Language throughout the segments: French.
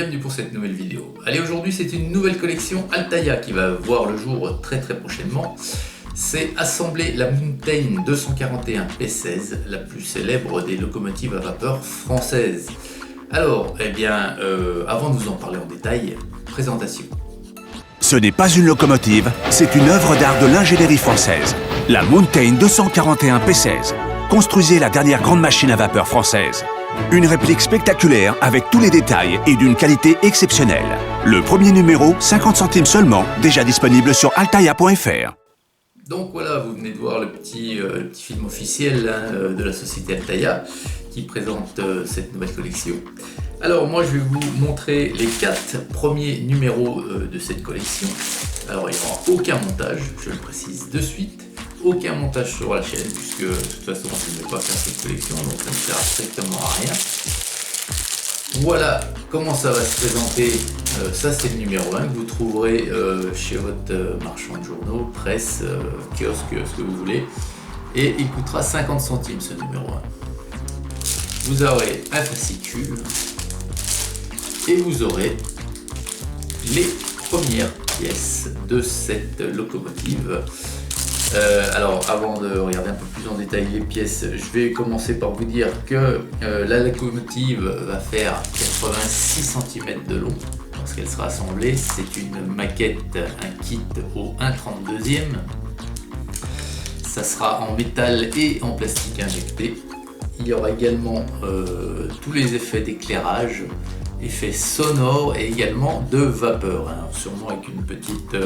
bienvenue pour cette nouvelle vidéo. Allez, aujourd'hui c'est une nouvelle collection Altaïa qui va voir le jour très prochainement. C'est assembler la Mountain 241 P16, la plus célèbre des locomotives à vapeur françaises. Alors, avant de vous en parler en détail, présentation. Ce n'est pas une locomotive, c'est une œuvre d'art de l'ingénierie française. La Mountain 241 P16. Construisez la dernière grande machine à vapeur française. Une réplique spectaculaire avec tous les détails et d'une qualité exceptionnelle. Le premier numéro, 50 centimes seulement, déjà disponible sur altaïa.fr. Donc voilà, vous venez de voir le petit film officiel de la société Altaïa qui présente cette nouvelle collection. Alors moi je vais vous montrer les 4 premiers numéros de cette collection. Alors il n'y aura aucun montage, je le précise de suite. Aucun montage sur la chaîne puisque de toute façon je ne vais pas faire cette collection, donc ça ne sert strictement à rien. Voilà comment ça va se présenter. Ça c'est le numéro 1 que vous trouverez chez votre marchand de journaux, presse, kiosque, ce que vous voulez. Et il coûtera 50 centimes ce numéro 1. Vous aurez un fascicule et vous aurez les premières pièces de cette locomotive. Alors avant de regarder un peu plus en détail les pièces, je vais commencer par vous dire que la locomotive va faire 86 cm de long lorsqu'elle sera assemblée. C'est une maquette, un kit au 1/32e. Ça sera en métal et en plastique injecté. Il y aura également tous les effets d'éclairage, effets sonores et également de vapeur, hein, sûrement avec une petite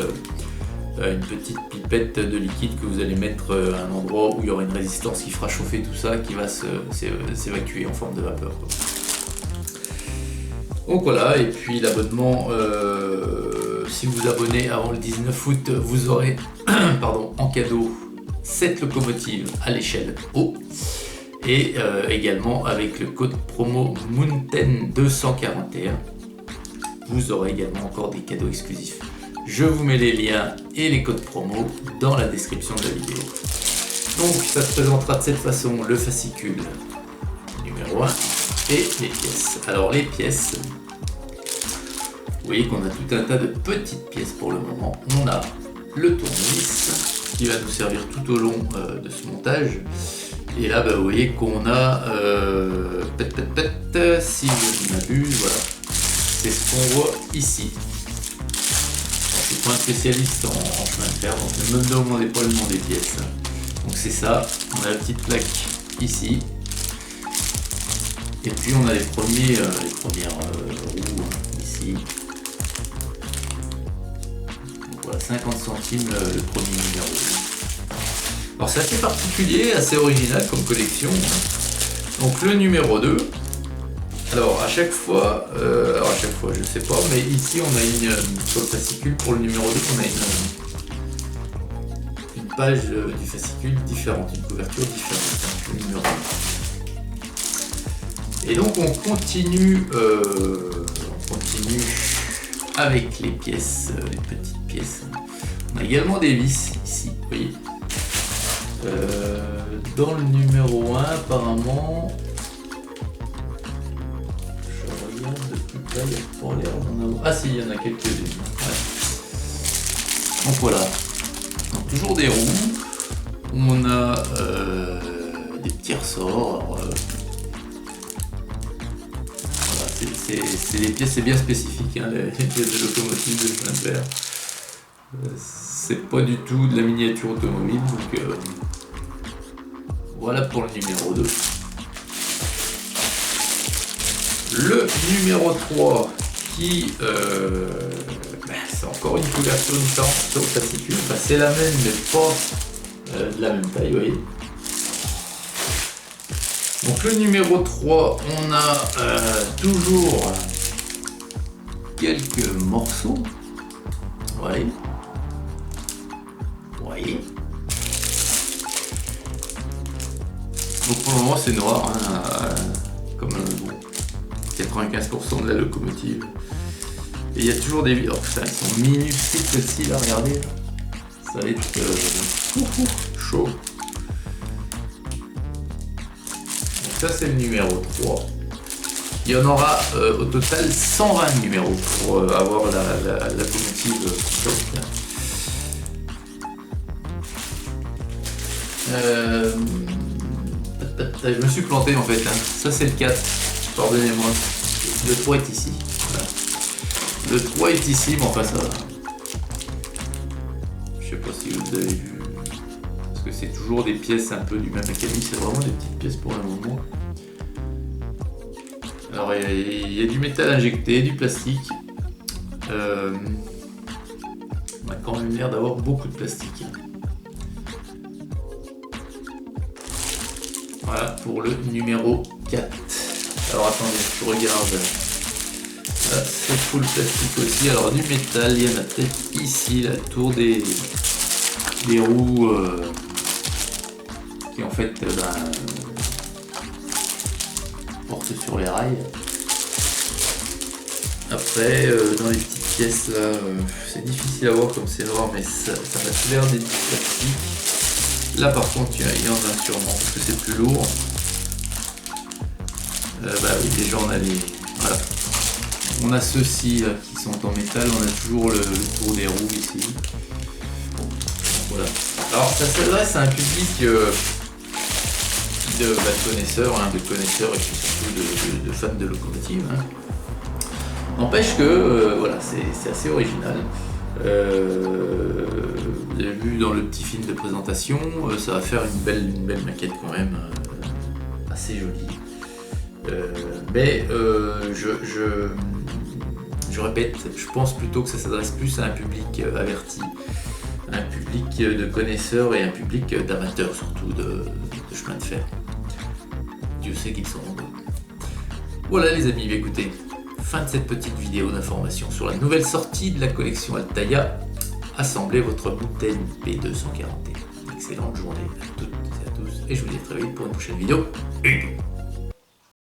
pipette de liquide que vous allez mettre à un endroit où il y aura une résistance qui fera chauffer tout ça, qui va s'évacuer en forme de vapeur. Donc voilà, et puis l'abonnement, si vous vous abonnez avant le 19 août, vous aurez en cadeau cette locomotive à l'échelle O. Et également avec le code promo Mountain 241, vous aurez également encore des cadeaux exclusifs. Je vous mets les liens et les codes promo dans la description de la vidéo. Donc ça se présentera de cette façon, le fascicule numéro 1 et les pièces. Alors les pièces, vous voyez qu'on a tout un tas de petites pièces pour le moment. On a le tournevis qui va nous servir tout au long de ce montage. Et là vous voyez qu'on a, si je ne m'abuse, voilà, c'est ce qu'on voit ici. Je suis pas un spécialiste en chemin de fer, donc ne me demandez pas le nom des pièces. Donc c'est ça, on a la petite plaque ici. Et puis on a les premières roues ici. Donc voilà, 50 centimes le premier numéro. Alors c'est assez particulier, assez original comme collection. Donc le numéro 2. Alors à chaque fois, je sais pas, mais ici on a sur le fascicule pour le numéro 2, on a une page du fascicule différente, une couverture différente, le numéro 1. Et donc on continue avec les pièces, les petites pièces. On a également des vis ici, vous voyez. Dans le numéro 1 apparemment, il n'y a pas l'air d'en avoir. Ah si, il y en a quelques-unes. Ouais. Donc voilà. Donc, toujours des roues. On a des petits ressorts. Alors, voilà, c'est des pièces, c'est bien spécifique, hein, les pièces de locomotive de chemin de fer. C'est pas du tout de la miniature automobile. Donc voilà pour le numéro 2. Le numéro 3 qui c'est encore une couverture différente sur le fascicule, enfin, c'est la même mais pas de la même taille, vous voyez. Donc le numéro 3, on a toujours quelques morceaux, vous voyez. Donc pour le moment c'est noir, hein, comme 95% de la locomotive. Et il y a toujours des vides. Oh putain, elles sont minuscules celles-ci là, regardez. Ça va être chaud. Donc ça c'est le numéro 3 Il y en aura au total 120 numéros pour avoir la locomotive complète. Je me suis planté en fait, hein. Ça c'est le 4, pardonnez-moi. Le 3 est ici. Voilà. Le 3 est ici, mais enfin ça va. Je sais pas si vous avez vu. Parce que c'est toujours des pièces un peu du même acabit, c'est vraiment des petites pièces pour le moment. Alors il y a du métal injecté, du plastique. On a quand même l'air d'avoir beaucoup de plastique. Voilà pour le numéro 4. Alors attendez, je regarde. Là, c'est full plastique aussi. Alors du métal, il y en a peut-être ici, la tour des roues qui en fait portent sur les rails. Après, dans les petites pièces là, c'est difficile à voir comme c'est noir, mais ça m'a tout l'air des plastiques. Là par contre il y en a sûrement parce que c'est plus lourd. Bah oui, déjà on a les. Voilà. On a ceux-ci là qui sont en métal, on a toujours le tour des roues ici. Voilà. Alors ça s'adresse à un public de connaisseurs, hein, et puis surtout de fans de locomotives. Hein. N'empêche que voilà, c'est assez original. Vous avez vu dans le petit film de présentation, ça va faire une belle maquette quand même, assez jolie. Mais je répète, je pense plutôt que ça s'adresse plus à un public averti, un public de connaisseurs et un public d'amateurs surtout de chemin de fer. Dieu sait qu'ils sont nombreux. Voilà les amis, écoutez, fin de cette petite vidéo d'information sur la nouvelle sortie de la collection Altaïa. Assemblez votre Mountain P241. Excellente journée à toutes et à tous et je vous dis à très vite pour une prochaine vidéo.